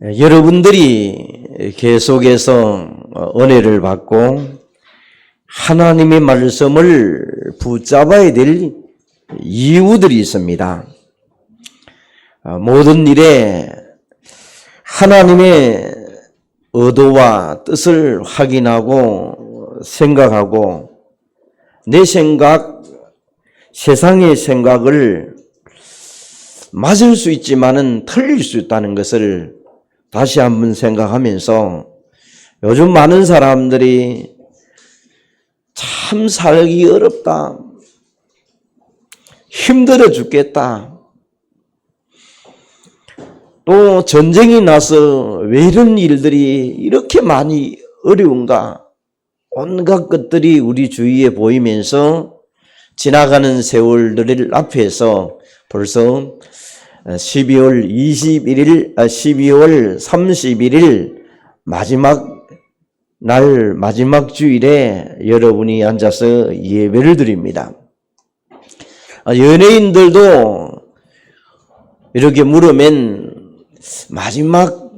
여러분들이 계속해서 은혜를 받고 하나님의 말씀을 붙잡아야 될 이유들이 있습니다. 모든 일에 하나님의 의도와 뜻을 확인하고 생각하고 내 생각, 세상의 생각을 맞을 수 있지만은 틀릴 수 있다는 것을 다시 한번 생각하면서 요즘 많은 사람들이 참 살기 어렵다, 힘들어 죽겠다, 또 전쟁이 나서 왜 이런 일들이 이렇게 많이 어려운가, 온갖 것들이 우리 주위에 보이면서 지나가는 세월들 앞에서 벌써 12월 31일 마지막 날 마지막 주일에 여러분이 앉아서 예배를 드립니다. 연예인들도 이렇게 물으면 마지막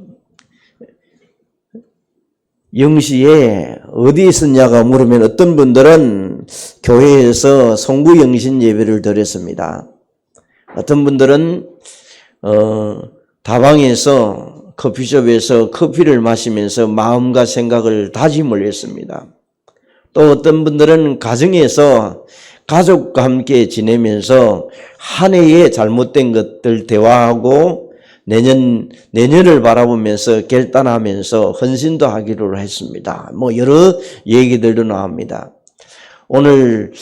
영시에 어디 있었냐가 물으면 어떤 분들은 교회에서 송구영신 예배를 드렸습니다. 어떤 분들은 다방에서 커피숍에서 커피를 마시면서 마음과 생각을 다짐을 했습니다. 또 어떤 분들은 가정에서 가족과 함께 지내면서 한 해에 잘못된 것들 대화하고 내년을 바라보면서 결단하면서 헌신도 하기로 했습니다. 여러 얘기들도 나옵니다. 오늘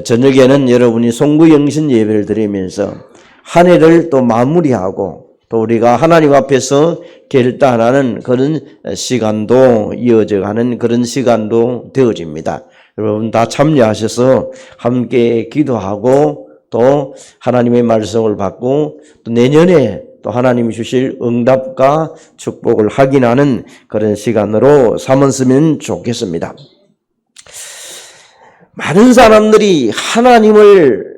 저녁에는 여러분이 송구영신 예배를 드리면서 한 해를 또 마무리하고 또 우리가 하나님 앞에서 결단하는 그런 시간도 이어져 가는 그런 시간도 되어집니다. 여러분 다 참여하셔서 함께 기도하고 또 하나님의 말씀을 받고 또 내년에 또 하나님이 주실 응답과 축복을 확인하는 그런 시간으로 삼았으면 좋겠습니다. 많은 사람들이 하나님을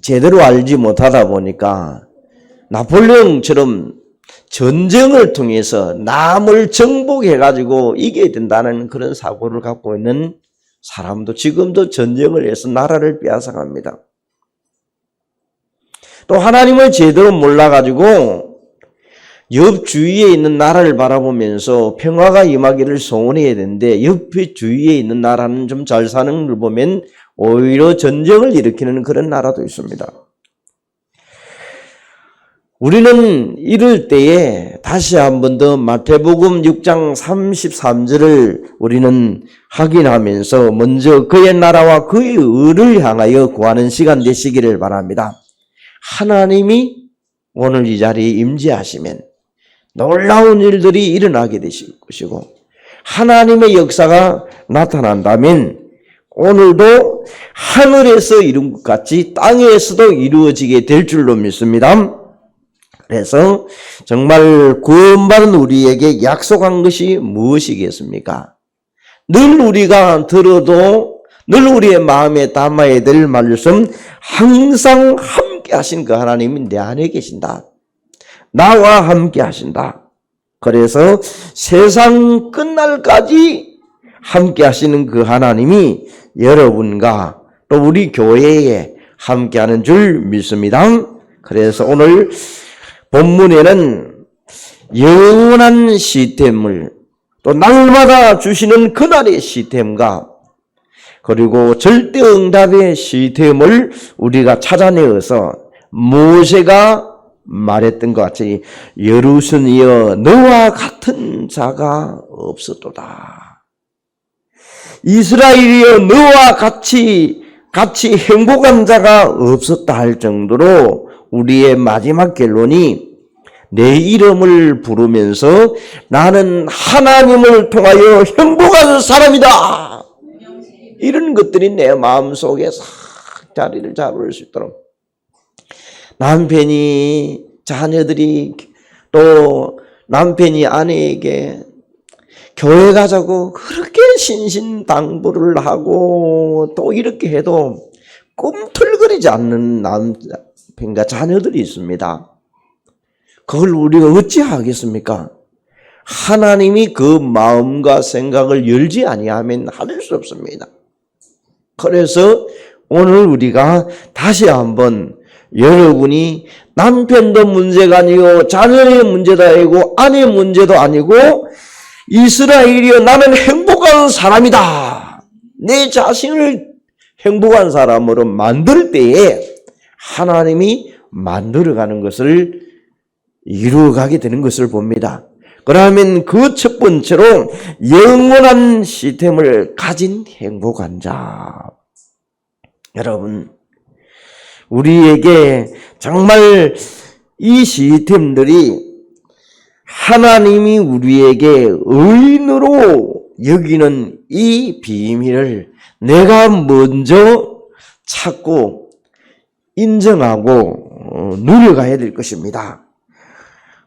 제대로 알지 못하다 보니까 나폴레옹처럼 전쟁을 통해서 남을 정복해가지고 이겨야 된다는 그런 사고를 갖고 있는 사람도 지금도 전쟁을 해서 나라를 빼앗아갑니다. 또 하나님을 제대로 몰라가지고 옆 주위에 있는 나라를 바라보면서 평화가 임하기를 소원해야 되는데 옆에 주위에 있는 나라는 좀 잘 사는 걸 보면 오히려 전쟁을 일으키는 그런 나라도 있습니다. 우리는 이럴 때에 다시 한 번 더 마태복음 6장 33절을 우리는 확인하면서 먼저 그의 나라와 그의 의를 향하여 구하는 시간 되시기를 바랍니다. 하나님이 오늘 이 자리에 임재하시면 놀라운 일들이 일어나게 되실 것이고 하나님의 역사가 나타난다면 오늘도 하늘에서 이룬 것 같이 땅에서도 이루어지게 될 줄로 믿습니다. 그래서 정말 구원받은 우리에게 약속한 것이 무엇이겠습니까? 늘 우리가 들어도 늘 우리의 마음에 담아야 될 말씀, 항상 함께 하신 그 하나님이 내 안에 계신다. 나와 함께 하신다. 그래서 세상 끝날까지 함께 하시는 그 하나님이 여러분과 또 우리 교회에 함께 하는 줄 믿습니다. 그래서 오늘 본문에는 영원한 시스템을 또 날마다 주시는 그날의 시스템과 그리고 절대응답의 시스템을 우리가 찾아내어서 모세가 말했던 것 같이 여루선이여 너와 같은 자가 없었도다. 이스라엘이여 너와 같이 행복한 자가 없었다 할 정도로 우리의 마지막 결론이 내 이름을 부르면서 나는 하나님을 통하여 행복한 사람이다. 이런 것들이 내 마음속에 싹 자리를 잡을 수 있도록 남편이 자녀들이 또 남편이 아내에게 교회 가자고 그렇게 신신당부를 하고 또 이렇게 해도 꿈틀거리지 않는 남편과 자녀들이 있습니다. 그걸 우리가 어찌 하겠습니까? 하나님이 그 마음과 생각을 열지 아니하면 할 수 없습니다. 그래서 오늘 우리가 다시 한번 여러분이 남편도 문제가 아니고 자녀의 문제도 아니고 아내 문제도 아니고 이스라엘이여 나는 행복한 사람이다. 내 자신을 행복한 사람으로 만들 때에 하나님이 만들어가는 것을 이루어가게 되는 것을 봅니다. 그러면 그 첫 번째로 영원한 시스템을 가진 행복한 자. 여러분, 우리에게 정말 이 시스템들이 하나님이 우리에게 의인으로 여기는 이 비밀을 내가 먼저 찾고 인정하고 누려가야 될 것입니다.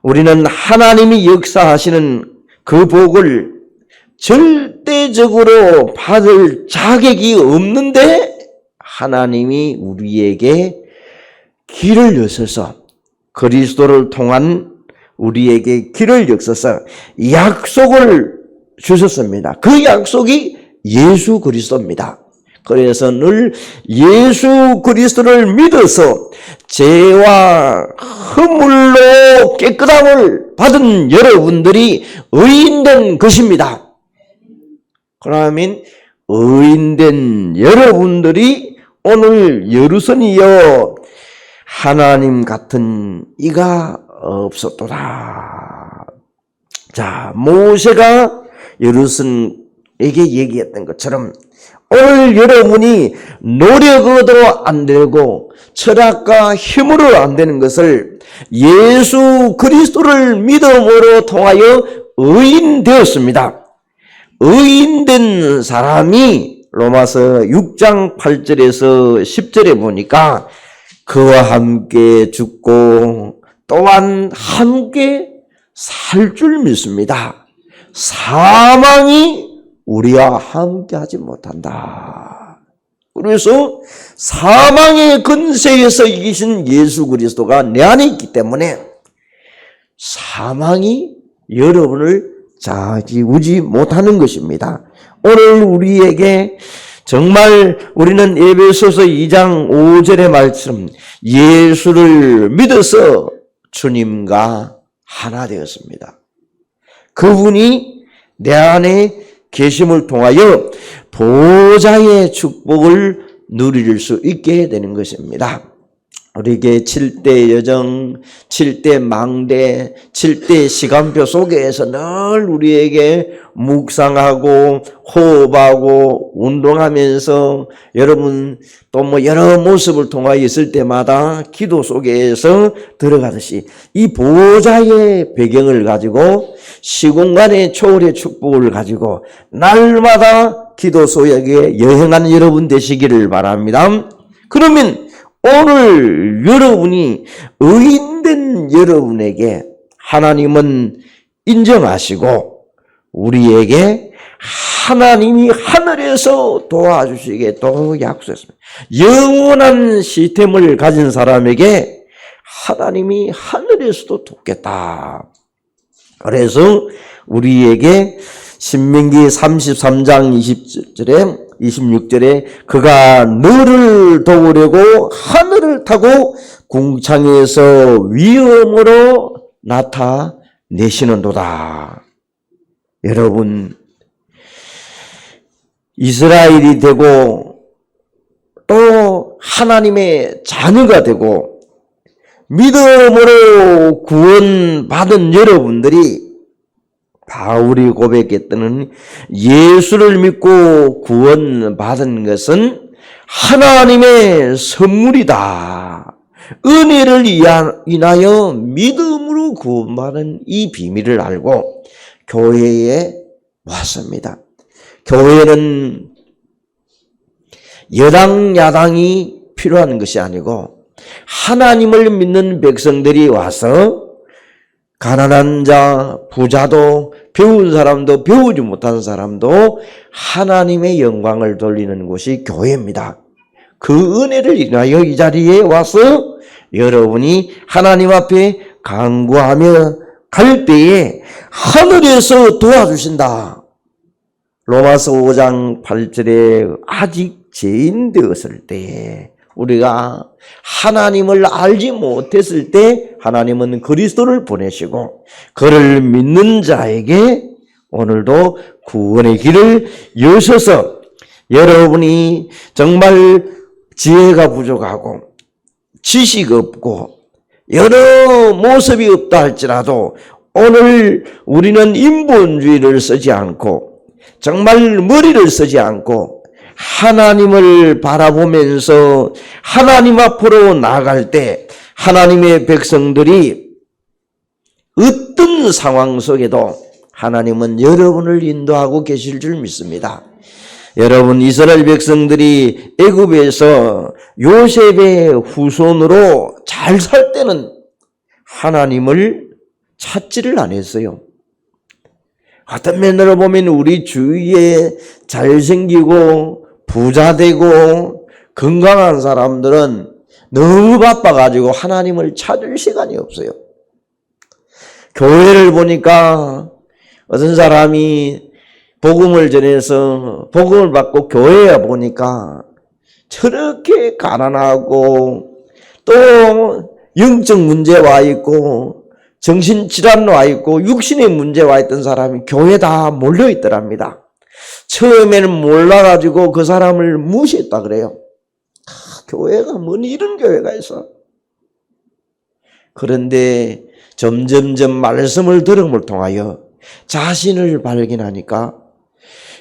우리는 하나님이 역사하시는 그 복을 절대적으로 받을 자격이 없는데 하나님이 우리에게 길을 여셔서 그리스도를 통한 우리에게 길을 여셔서 약속을 주셨습니다. 그 약속이 예수 그리스도입니다. 그래서 늘 예수 그리스도를 믿어서 죄와 허물로 깨끗함을 받은 여러분들이 의인된 것입니다. 그러면 의인된 여러분들이 오늘 여루선이여 하나님 같은 이가 없었도다. 자, 모세가 여루선에게 얘기했던 것처럼 오늘 여러분이 노력으로 안 되고 철학과 힘으로 안 되는 것을 예수 그리스도를 믿음으로 통하여 의인 되었습니다. 의인된 사람이 로마서 6장 8절에서 10절에 보니까 그와 함께 죽고 또한 함께 살 줄 믿습니다. 사망이 우리와 함께 하지 못한다. 그래서 사망의 근세에서 이기신 예수 그리스도가 내 안에 있기 때문에 사망이 여러분을 좌지우지 못하는 것입니다. 오늘 우리에게 정말 우리는 에베소서 2장 5절의 말처럼 예수를 믿어서 주님과 하나 되었습니다. 그분이 내 안에 계심을 통하여 보좌의 축복을 누릴 수 있게 되는 것입니다. 우리에게 7대 여정, 7대 망대, 7대 시간표 속에서 늘 우리에게 묵상하고 호흡하고 운동하면서 여러분 또 뭐 여러 모습을 통하여 있을 때마다 기도 속에서 들어가듯이 이 보좌의 배경을 가지고 시공간의 초월의 축복을 가지고 날마다 기도 속에 여행하는 여러분 되시기를 바랍니다. 그러면 오늘 여러분이 의인된 여러분에게 하나님은 인정하시고 우리에게 하나님이 하늘에서 도와주시겠다고 약속했습니다. 영원한 시스템을 가진 사람에게 하나님이 하늘에서도 돕겠다. 그래서 우리에게 신명기 33장 26절에 그가 너를 도우려고 하늘을 타고 궁창에서 위엄으로 나타내시는도다. 여러분, 이스라엘이 되고 또 하나님의 자녀가 되고 믿음으로 구원받은 여러분들이 바울이 고백했던 예수를 믿고 구원받은 것은 하나님의 선물이다. 은혜를 인하여 믿음으로 구원받은 이 비밀을 알고 교회에 왔습니다. 교회는 여당 야당이 필요한 것이 아니고 하나님을 믿는 백성들이 와서 가난한 자, 부자도, 배운 사람도, 배우지 못한 사람도 하나님의 영광을 돌리는 곳이 교회입니다. 그 은혜를 인하여 이 자리에 와서 여러분이 하나님 앞에 간구하며 갈 때에 하늘에서 도와주신다. 로마서 5장 8절에 아직 죄인 되었을 때, 우리가 하나님을 알지 못했을 때 하나님은 그리스도를 보내시고 그를 믿는 자에게 오늘도 구원의 길을 여셔서, 여러분이 정말 지혜가 부족하고 지식 없고 여러 모습이 없다 할지라도 오늘 우리는 인본주의를 쓰지 않고 정말 머리를 쓰지 않고 하나님을 바라보면서 하나님 앞으로 나아갈 때 하나님의 백성들이 어떤 상황 속에도 하나님은 여러분을 인도하고 계실 줄 믿습니다. 여러분, 이스라엘 백성들이 애굽에서 요셉의 후손으로 잘 살 때는 하나님을 찾지를 않았어요. 어떤 면으로 보면 우리 주위에 잘생기고 부자되고 건강한 사람들은 너무 바빠가지고 하나님을 찾을 시간이 없어요. 교회를 보니까 어떤 사람이 복음을 전해서 복음을 받고 교회에 보니까 저렇게 가난하고 또 영적 문제 와 있고 정신질환 와 있고 육신의 문제 와 있던 사람이 교회에 다 몰려 있더랍니다. 처음에는 몰라가지고 그 사람을 무시했다 그래요. 교회가 뭐니 이런 교회가 있어. 그런데 점점점 말씀을 들음을 통하여 자신을 발견하니까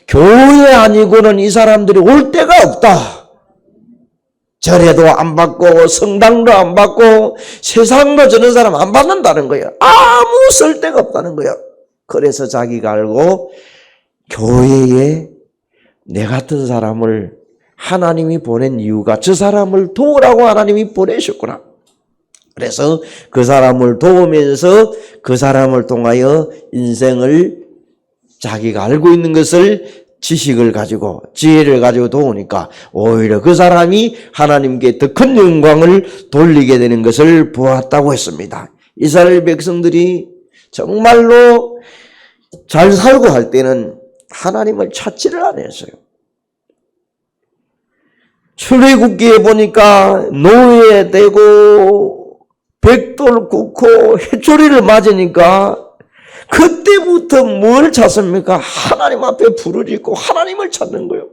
교회 아니고는 이 사람들이 올 데가 없다. 절에도 안 받고 성당도 안 받고 세상도 저런 사람 안 받는다는 거예요. 아무 쓸데가 없다는 거예요. 그래서 자기가 알고 교회에 내 같은 사람을 하나님이 보낸 이유가 저 사람을 도우라고 하나님이 보내셨구나. 그래서 그 사람을 도우면서 그 사람을 통하여 인생을 자기가 알고 있는 것을 지식을 가지고 지혜를 가지고 도우니까 오히려 그 사람이 하나님께 더 큰 영광을 돌리게 되는 것을 보았다고 했습니다. 이스라엘 백성들이 정말로 잘 살고 할 때는 하나님을 찾지를 않았어요. 출애굽기에 보니까 노예되고 백돌 굽고 해초리를 맞으니까 그때부터 뭘 찾습니까? 하나님 앞에 부르짖고 하나님을 찾는 거예요.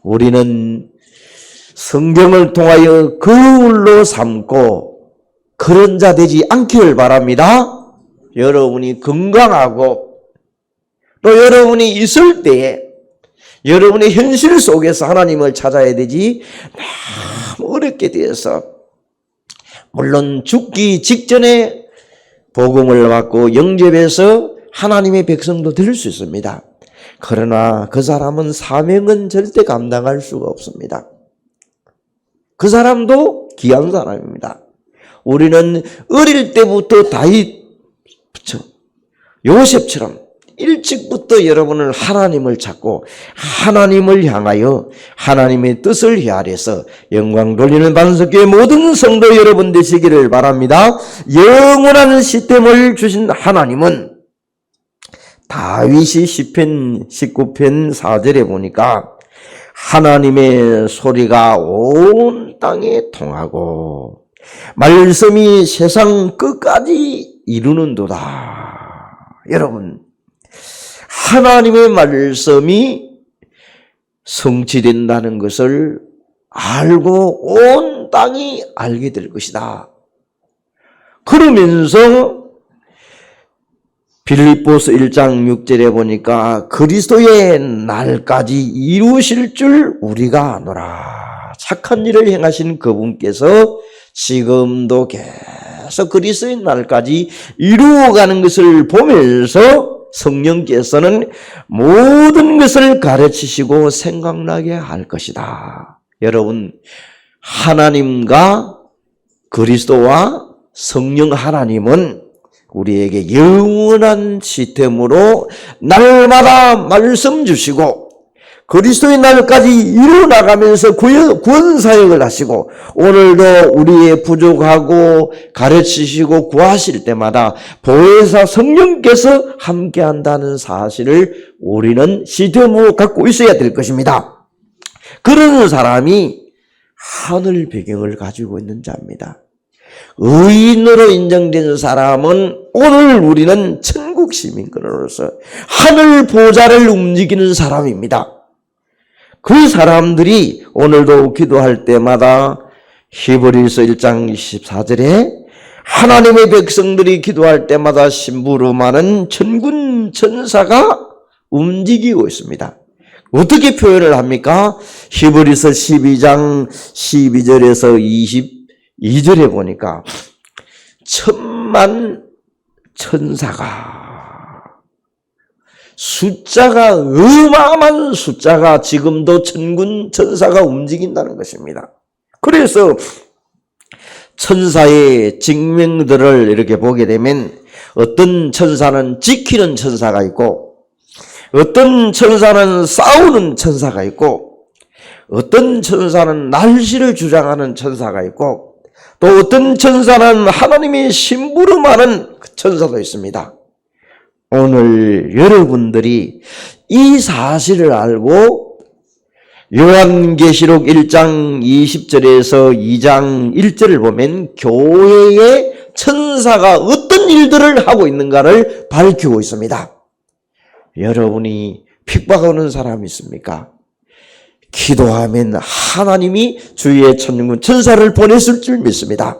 우리는 성경을 통하여 거울로 삼고 그런 자 되지 않기를 바랍니다. 여러분이 건강하고 또 여러분이 있을 때에 여러분의 현실 속에서 하나님을 찾아야 되지, 너무 어렵게 되어서 물론 죽기 직전에 복음을 받고 영접해서 하나님의 백성도 될 수 있습니다. 그러나 그 사람은 사명은 절대 감당할 수가 없습니다. 그 사람도 귀한 사람입니다. 우리는 어릴 때부터 다윗, 요셉처럼 일찍부터 여러분을 하나님을 찾고 하나님을 향하여 하나님의 뜻을 헤아려서 영광 돌리는 반석교회 모든 성도 여러분 되시기를 바랍니다. 영원한 시스템을 주신 하나님은 다윗이 시편 19편 4절에 보니까 하나님의 소리가 온 땅에 통하고 말씀이 세상 끝까지 이루는도다. 여러분, 하나님의 말씀이 성취된다는 것을 알고 온 땅이 알게 될 것이다. 그러면서 빌립보서 1장 6절에 보니까 그리스도의 날까지 이루실 줄 우리가 아노라. 착한 일을 행하신 그분께서 지금도 계속 그리스도의 날까지 이루어가는 것을 보면서 성령께서는 모든 것을 가르치시고 생각나게 할 것이다. 여러분, 하나님과 그리스도와 성령 하나님은 우리에게 영원한 시스템으로 날마다 말씀 주시고 그리스도의 날까지 이루어나가면서 구원사역을 하시고 오늘도 우리의 부족하고 가르치시고 구하실 때마다 보혜사 성령께서 함께한다는 사실을 우리는 시험으로 갖고 있어야 될 것입니다. 그런 사람이 하늘 배경을 가지고 있는 자입니다. 의인으로 인정된 사람은 오늘 우리는 천국 시민권으로서 하늘 보좌를 움직이는 사람입니다. 그 사람들이 오늘도 기도할 때마다 히브리서 1장 24절에 하나님의 백성들이 기도할 때마다 심부름하는 천군 천사가 움직이고 있습니다. 어떻게 표현을 합니까? 히브리서 12장 12절에서 22절에 보니까 천만 천사가 숫자가 어마어마한 숫자가 지금도 천군 천사가 움직인다는 것입니다. 그래서 천사의 직명들을 이렇게 보게 되면 어떤 천사는 지키는 천사가 있고 어떤 천사는 싸우는 천사가 있고 어떤 천사는 날씨를 주장하는 천사가 있고 또 어떤 천사는 하나님의 심부름하는 천사도 있습니다. 오늘 여러분들이 이 사실을 알고 요한계시록 1장 20절에서 2장 1절을 보면 교회의 천사가 어떤 일들을 하고 있는가를 밝히고 있습니다. 여러분이 핍박하는 사람이 있습니까? 기도하면 하나님이 주의 천군 천사를 보냈을 줄 믿습니다.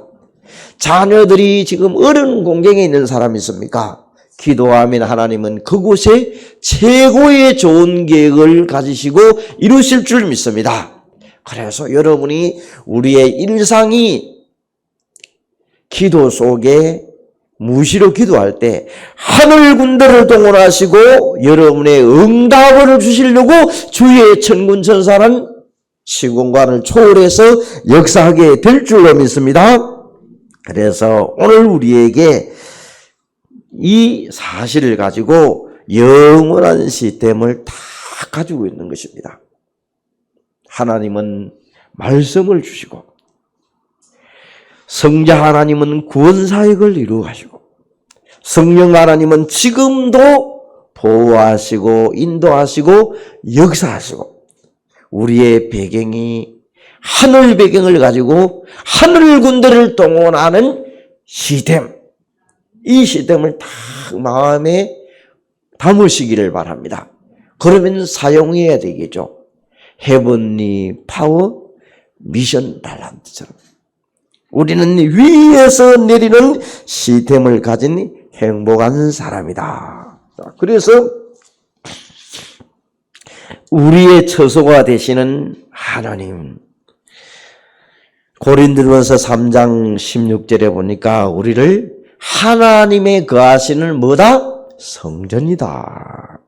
자녀들이 지금 어려운 공경에 있는 사람이 있습니까? 기도하면 하나님은 그곳에 최고의 좋은 계획을 가지시고 이루실 줄 믿습니다. 그래서 여러분이 우리의 일상이 기도 속에 무시로 기도할 때 하늘 군대를 동원하시고 여러분의 응답을 주시려고 주의 천군 천사는 시공간을 초월해서 역사하게 될 줄로 믿습니다. 그래서 오늘 우리에게 이 사실을 가지고 영원한 시스템을 다 가지고 있는 것입니다. 하나님은 말씀을 주시고 성자 하나님은 구원사역을 이루어가시고 성령 하나님은 지금도 보호하시고 인도하시고 역사하시고 우리의 배경이 하늘 배경을 가지고 하늘 군대를 동원하는 시스템, 이 시스템을 다 마음에 담으시기를 바랍니다. 그러면 사용해야 되겠죠. 헤븐리 파워 미션 탤런트처럼 우리는 위에서 내리는 시스템을 가진 행복한 사람이다. 그래서 우리의 처소가 되시는 하나님, 고린도전서 3장 16절에 보니까 우리를 하나님의 거하시는 뭐다? 성전이다.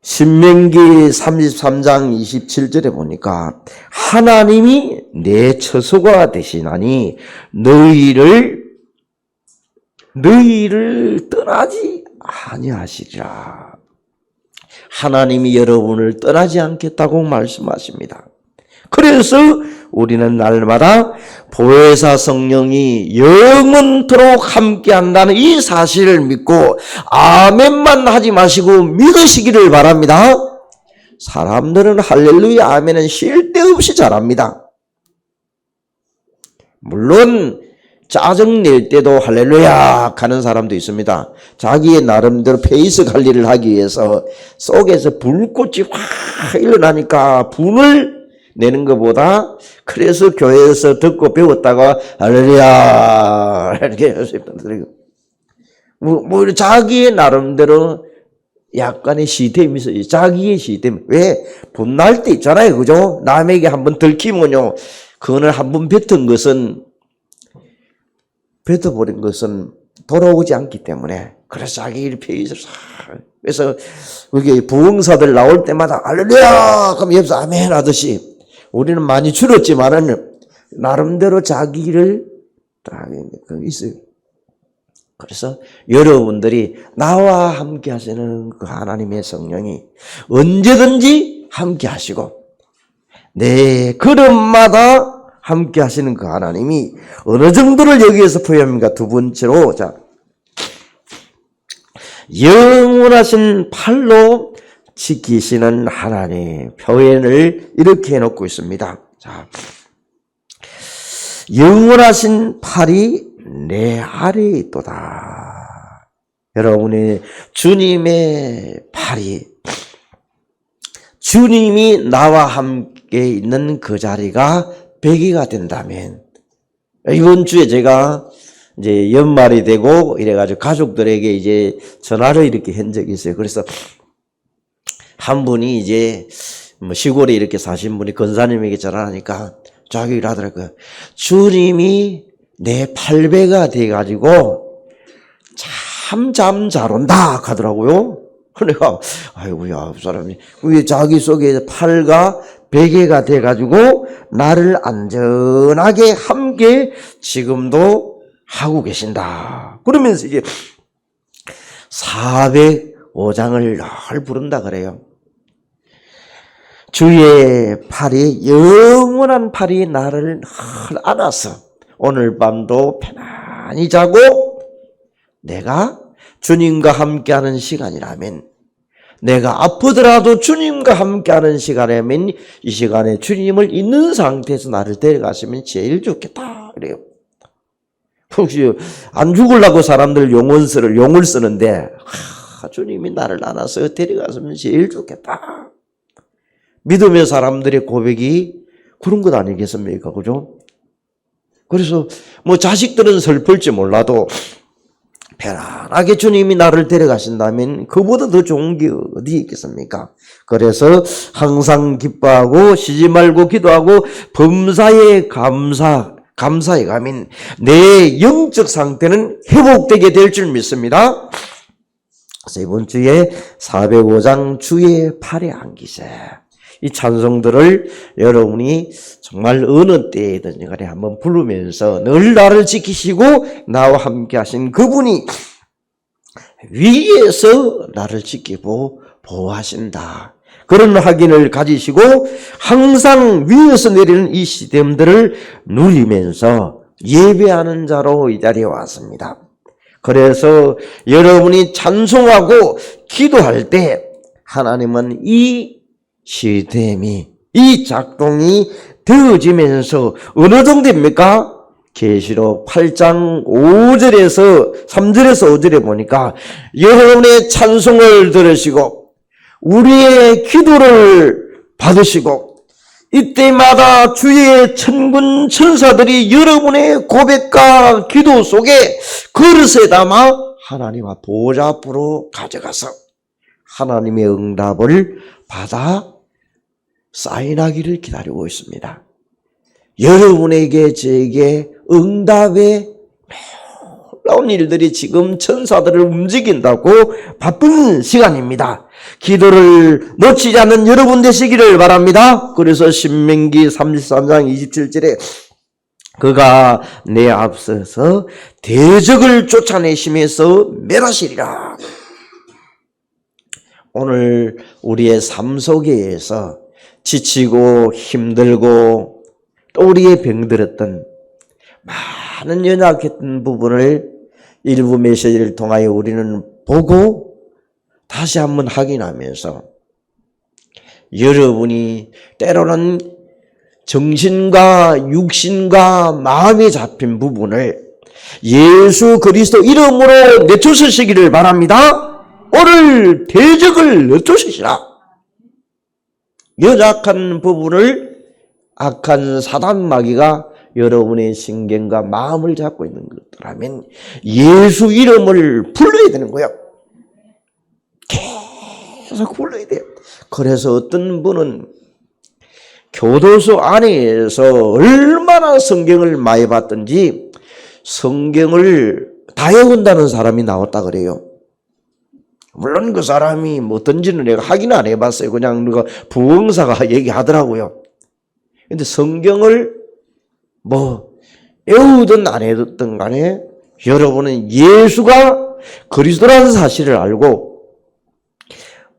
신명기 33장 27절에 보니까 하나님이 내 처소가 되시나니 너희를 떠나지 아니하시리라. 하나님이 여러분을 떠나지 않겠다고 말씀하십니다. 그래서 우리는 날마다 보혜사 성령이 영원토록 함께한다는 이 사실을 믿고 아멘만 하지 마시고 믿으시기를 바랍니다. 사람들은 할렐루야 아멘은 쉴 데 없이 잘합니다. 물론 짜증낼 때도 할렐루야 하는 사람도 있습니다. 자기의 나름대로 페이스 관리를 하기 위해서 속에서 불꽃이 확 일어나니까 분을 내는 것보다 그래서 교회에서 듣고 배웠다가 할렐루야 이렇게 뭐 자기의 나름대로 약간의 시스템이 있어요. 자기의 시스템. 왜? 분날 때 있잖아요. 그죠? 남에게 한번 들키면요. 그거는 한번 뱉은 것은 뱉어버린 것은 돌아오지 않기 때문에 그래서 자기 페이스를 그래서 그게 부흥사들 나올 때마다 할렐루야 그럼 옆에서 아멘 하듯이 우리는 많이 줄었지만은 나름대로 자기를 딱 있어요. 그래서 여러분들이 나와 함께 하시는 그 하나님의 성령이 언제든지 함께 하시고 내 걸음마다 함께 하시는 그 하나님이 어느 정도를 여기에서 표현합니까? 두 번째로, 자, 영원하신 팔로 지키시는 하나님 표현을 이렇게 해놓고 있습니다. 자, 영원하신 팔이 내 아래에 있도다. 여러분의 주님의 팔이, 주님이 나와 함께 있는 그 자리가 100개가 된다면, 이번 주에 제가 이제 연말이 되고 이래가지고 가족들에게 이제 전화를 이렇게 한 적이 있어요. 그래서 한 분이 이제 뭐 시골에 이렇게 사신 분이 권사님에게 전화하니까 자기를 하더라고요. 주님이 내 8배가 돼가지고 잠 잘 온다 하더라고요. 내가 아이고야 사람이 왜 자기 속에 8가 100개가 돼가지고 나를 안전하게 함께 지금도 하고 계신다. 그러면서 이제 405장을 늘 부른다 그래요. 주의 팔이, 영원한 팔이 나를 늘 안아서 오늘 밤도 편안히 자고 내가 주님과 함께하는 시간이라면, 내가 아프더라도 주님과 함께하는 시간이라면 이 시간에 주님을 있는 상태에서 나를 데려가시면 제일 좋겠다 그래요. 혹시 안 죽으려고 사람들 용을 쓰는데 주님이 나를 안아서 데려갔으면 제일 좋겠다. 믿음의 사람들의 고백이 그런 것 아니겠습니까? 그죠? 그래서 뭐 자식들은 슬플지 몰라도 편안하게 주님이 나를 데려가신다면 그보다 더 좋은 게 어디 있겠습니까? 그래서 항상 기뻐하고 쉬지 말고 기도하고 범사에 감사에 가면 내 영적 상태는 회복되게 될 줄 믿습니다. 그래서 이번 주에 405장 주의 팔에 안기세, 이 찬송들을 여러분이 정말 어느 때이든지 간에 한번 부르면서 늘 나를 지키시고 나와 함께 하신 그분이 위에서 나를 지키고 보호하신다, 그런 확인을 가지시고 항상 위에서 내리는 이 시스템들을 누리면서 예배하는 자로 이 자리에 왔습니다. 그래서 여러분이 찬송하고 기도할 때 하나님은 이 시스템이, 이 작동이 되어지면서 어느 정도입니까? 계시록 8장 5절에서 3절에서 5절에 보니까 여러분의 찬송을 들으시고 우리의 기도를 받으시고 이때마다 주의 천군 천사들이 여러분의 고백과 기도 속에 그릇에 담아 하나님 보좌 앞으로 가져가서 하나님의 응답을 받아 사인하기를 기다리고 있습니다. 여러분에게 제게 응답의 놀라운 일들이 지금 천사들을 움직인다고 바쁜 시간입니다. 기도를 놓치지 않는 여러분 되시기를 바랍니다. 그래서 신명기 33장 27절에 그가 내 앞서서 대적을 쫓아내심에서 멸하시리라. 오늘 우리의 삶 속에서 지치고 힘들고 또 우리의 병들었던 많은 연약했던 부분을 일부 메시지를 통하여 우리는 보고 다시 한번 확인하면서 여러분이 때로는 정신과 육신과 마음이 잡힌 부분을 예수 그리스도 이름으로 내쫓으시기를 바랍니다. 오늘 대적을 내쫓으시라. 연약한 부분을 악한 사단 마귀가 여러분의 신경과 마음을 잡고 있는 것들하면 예수 이름을 불러야 되는 거예요. 계속 불러야 돼요. 그래서 어떤 분은 교도소 안에서 얼마나 성경을 많이 봤든지 성경을 다 외운다는 사람이 나왔다 그래요. 물론 그 사람이 뭐든지는 내가 확인 안 해봤어요. 그냥 누가 부흥사가 얘기하더라고요. 근데 성경을 뭐 외우든 안 외우든 간에 여러분은 예수가 그리스도라는 사실을 알고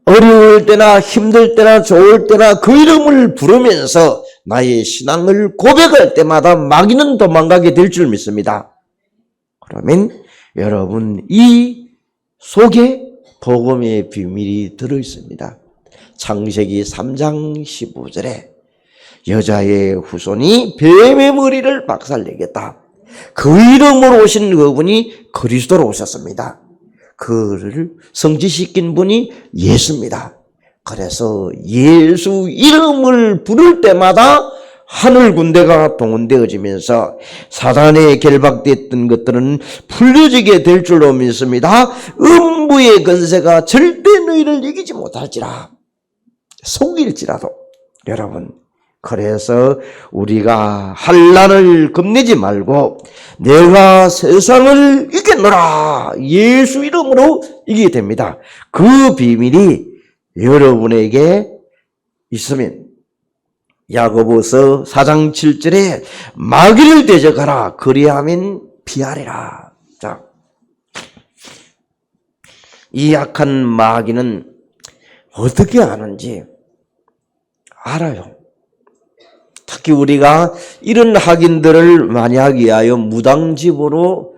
어려울 때나 힘들 때나 좋을 때나 그 이름을 부르면서 나의 신앙을 고백할 때마다 마귀는 도망가게 될 줄 믿습니다. 그러면 여러분 이 속에 복음의 비밀이 들어있습니다. 창세기 3장 15절에 여자의 후손이 뱀의 머리를 박살내겠다. 그 이름으로 오신 그분이 그리스도로 오셨습니다. 그를 성취시킨 분이 예수입니다. 그래서 예수 이름을 부를 때마다 하늘 군대가 동원되어지면서 사단에 결박됐던 것들은 풀려지게 될 줄로 믿습니다. 음부의 권세가 절대 너희를 이기지 못할지라. 속일지라도. 여러분, 그래서 우리가 환난을 겁내지 말고 내가 세상을 이겼노라. 예수 이름으로 이기게 됩니다. 그 비밀이 여러분에게 있으면 야고보서 4장 7절에 마귀를 대적하라. 그리하면 피하리라. 자, 이 악한 마귀는 어떻게 아는지 알아요. 특히 우리가 이런 확인들을 많이 하기 위하여 무당집으로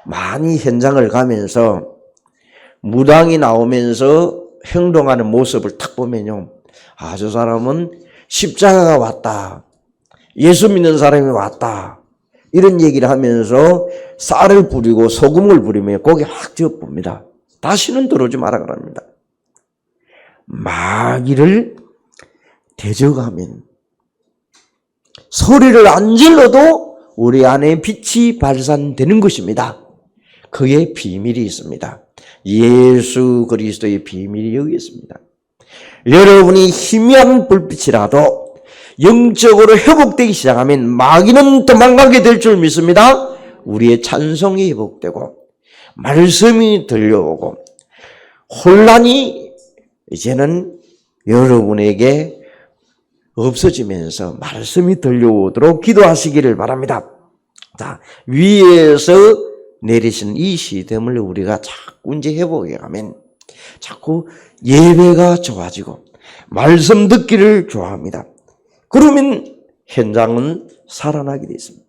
많이 현장을 가면서 무당이 나오면서 행동하는 모습을 딱 보면요. 아, 저 사람은 십자가가 왔다. 예수 믿는 사람이 왔다. 이런 얘기를 하면서 쌀을 뿌리고 소금을 뿌리며 고개 확 쥐어봅니다. 다시는 들어오지 마라 그럽니다. 마귀를 대적하면 소리를 안 질러도 우리 안에 빛이 발산되는 것입니다. 그의 비밀이 있습니다. 예수 그리스도의 비밀이 여기 있습니다. 여러분이 희미한 불빛이라도 영적으로 회복되기 시작하면 마귀는 도망가게 될 줄 믿습니다. 우리의 찬송이 회복되고 말씀이 들려오고 혼란이 이제는 여러분에게 없어지면서 말씀이 들려오도록 기도하시기를 바랍니다. 자, 위에서 내리신 이 시스템을 우리가 자꾸 이제 회복해 가면 자꾸 예배가 좋아지고 말씀 듣기를 좋아합니다. 그러면 현장은 살아나게 되어 있습니다.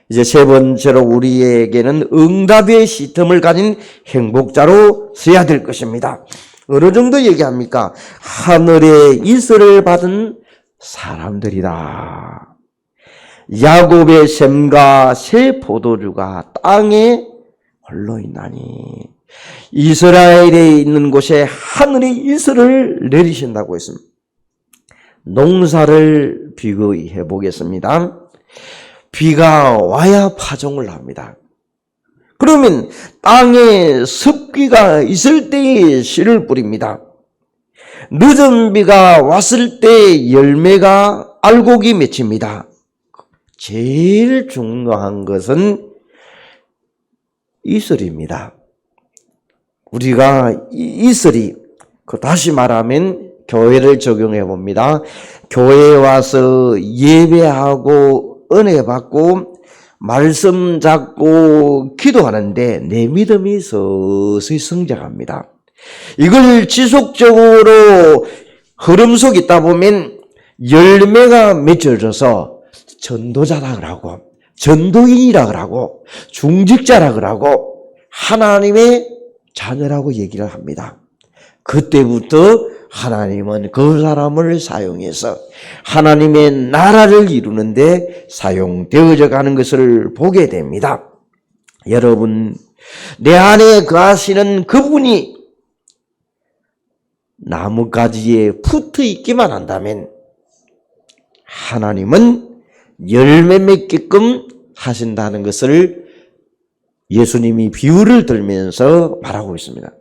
이제 세 번째로 우리에게는 응답의 시스템을 가진 행복자로 서야 될 것입니다. 어느 정도 얘기합니까? 하늘의 이슬을 받은 사람들이다. 야곱의 샘과 새 포도주가 땅에 홀로 있나니 이스라엘에 있는 곳에 하늘의 이슬을 내리신다고 했습니다. 농사를 비교해 보겠습니다. 비가 와야 파종을 합니다. 그러면 땅에 습기가 있을 때에 씨를 뿌립니다. 늦은 비가 왔을 때 열매가 알곡이 맺힙니다. 제일 중요한 것은 이슬입니다. 우리가 이슬이, 다시 말하면 교회를 적용해 봅니다. 교회에 와서 예배하고 은혜 받고 말씀 잡고 기도하는데 내 믿음이 서서히 성장합니다. 이걸 지속적으로 흐름 속에 있다 보면 열매가 맺혀져서 전도자라 그러고 전도인이라 그러고 중직자라 그러고 하나님의 자녀라고 얘기를 합니다. 그때부터 하나님은 그 사람을 사용해서 하나님의 나라를 이루는데 사용되어져 가는 것을 보게 됩니다. 여러분, 내 안에 거하시는 그분이 나뭇가지에 붙어 있기만 한다면 하나님은 열매 맺게끔 하신다는 것을 예수님이 비유를 들면서 말하고 있습니다.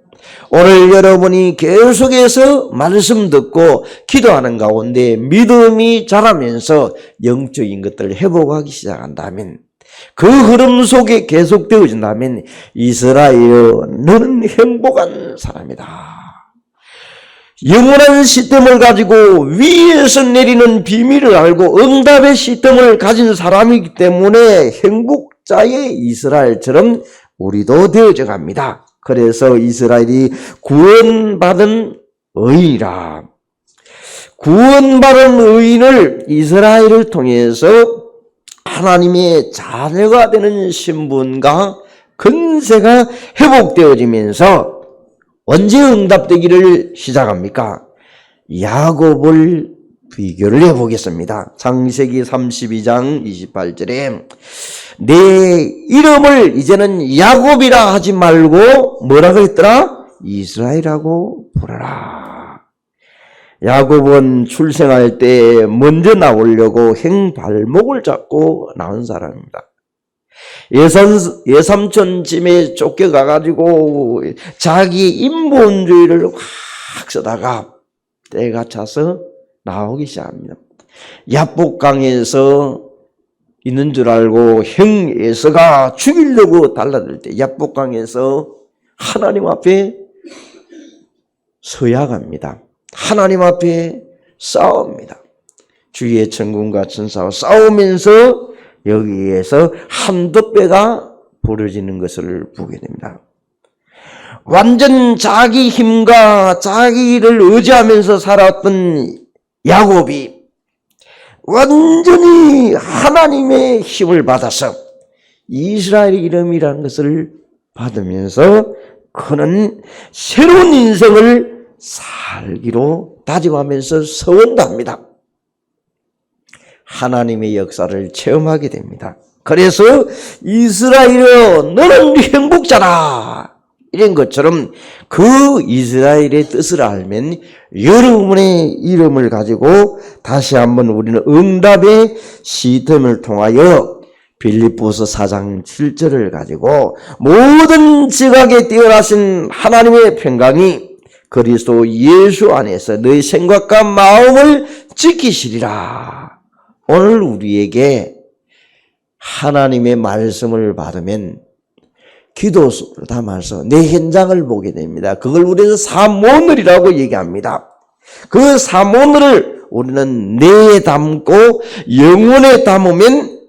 오늘 여러분이 계속해서 말씀 듣고 기도하는 가운데 믿음이 자라면서 영적인 것들을 회복하기 시작한다면 그 흐름 속에 계속되어진다면 이스라엘 너는 행복한 사람이다. 영원한 시스템을 가지고 위에서 내리는 비밀을 알고 응답의 시스템을 가진 사람이기 때문에 행복자의 이스라엘처럼 우리도 되어져 갑니다. 그래서 이스라엘이 구원받은 의인이라. 구원받은 의인을 이스라엘을 통해서 하나님의 자녀가 되는 신분과 근세가 회복되어지면서 언제 응답되기를 시작합니까? 야곱을 비교를 해보겠습니다. 창세기 32장 28절에 내 이름을 이제는 야곱이라 하지 말고 뭐라고 했더라? 이스라엘이라고 부르라. 야곱은 출생할 때 먼저 나오려고 행발목을 잡고 나온 사람입니다. 예삼촌 집에 쫓겨가가지고 자기 인본주의를 확 쓰다가 때가 차서 나오기 시작합니다. 야복강에서 있는 줄 알고 형 에서가 죽이려고 달라들 때 야복강에서 하나님 앞에 서야 합니다. 하나님 앞에 싸웁니다. 주의 천군과 천사와 싸우면서 여기에서 한두 배가 벌어지는 것을 보게 됩니다. 완전 자기 힘과 자기를 의지하면서 살았던 야곱이 완전히 하나님의 힘을 받아서 이스라엘의 이름이라는 것을 받으면서 그는 새로운 인생을 살기로 다짐하면서 서원답니다. 하나님의 역사를 체험하게 됩니다. 그래서 이스라엘아 너는 행복자라 이런 것처럼 그 이스라엘의 뜻을 알면 여러분의 이름을 가지고 다시 한번 우리는 응답의 시스템을 통하여 빌립보서 4장 7절을 가지고 모든 지각에 뛰어나신 하나님의 평강이 그리스도 예수 안에서 너희 생각과 마음을 지키시리라. 오늘 우리에게 하나님의 말씀을 받으면 기도를 담아서 내 현장을 보게 됩니다. 그걸 우리는 사모늘이라고 얘기합니다. 그 사모늘을 우리는 뇌에 담고 영혼에 담으면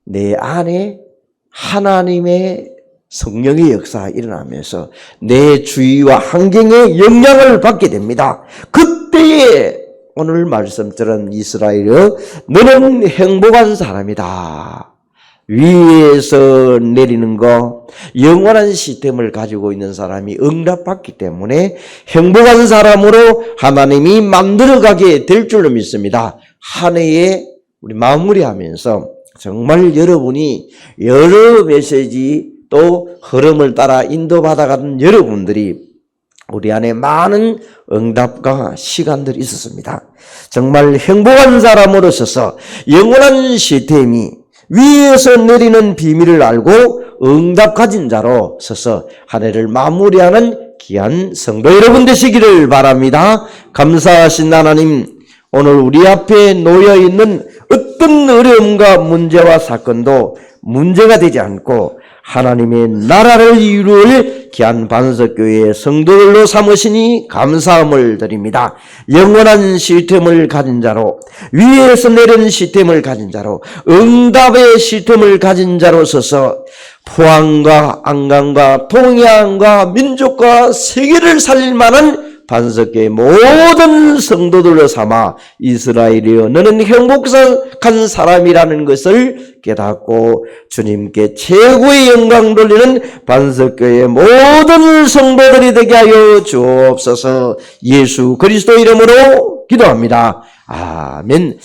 내 안에 하나님의 성령의 역사가 일어나면서 내 주위와 환경에 영향을 받게 됩니다. 그때에 오늘 말씀처럼 이스라엘아 너는 행복한 사람이다. 위에서 내리는 거 영원한 시스템을 가지고 있는 사람이 응답받기 때문에 행복한 사람으로 하나님이 만들어가게 될 줄로 믿습니다. 한 해에 우리 마무리하면서 정말 여러분이 여러 메시지 또 흐름을 따라 인도받아가는 여러분들이 우리 안에 많은 응답과 시간들이 있었습니다. 정말 행복한 사람으로서서 영원한 시스템이 위에서 내리는 비밀을 알고 응답 가진 자로 서서 한 해를 마무리하는 귀한 성도 여러분 되시기를 바랍니다. 감사하신 하나님, 오늘 우리 앞에 놓여 있는 어떤 어려움과 문제와 사건도 문제가 되지 않고 하나님의 나라를 이루을 귀한 반석교회의 성도들로 삼으시니 감사함을 드립니다. 영원한 시스템을 가진 자로, 위에서 내리는 시스템을 가진 자로, 응답의 시스템을 가진 자로 서서 포항과 안강과 동해안과 민족과 세계를 살릴 만한 반석교의 모든 성도들로 삼아 이스라엘이여 너는 행복한 사람이라는 것을 깨닫고 주님께 최고의 영광 돌리는 반석교의 모든 성도들이 되게 하여 주옵소서. 예수 그리스도 이름으로 기도합니다. 아멘.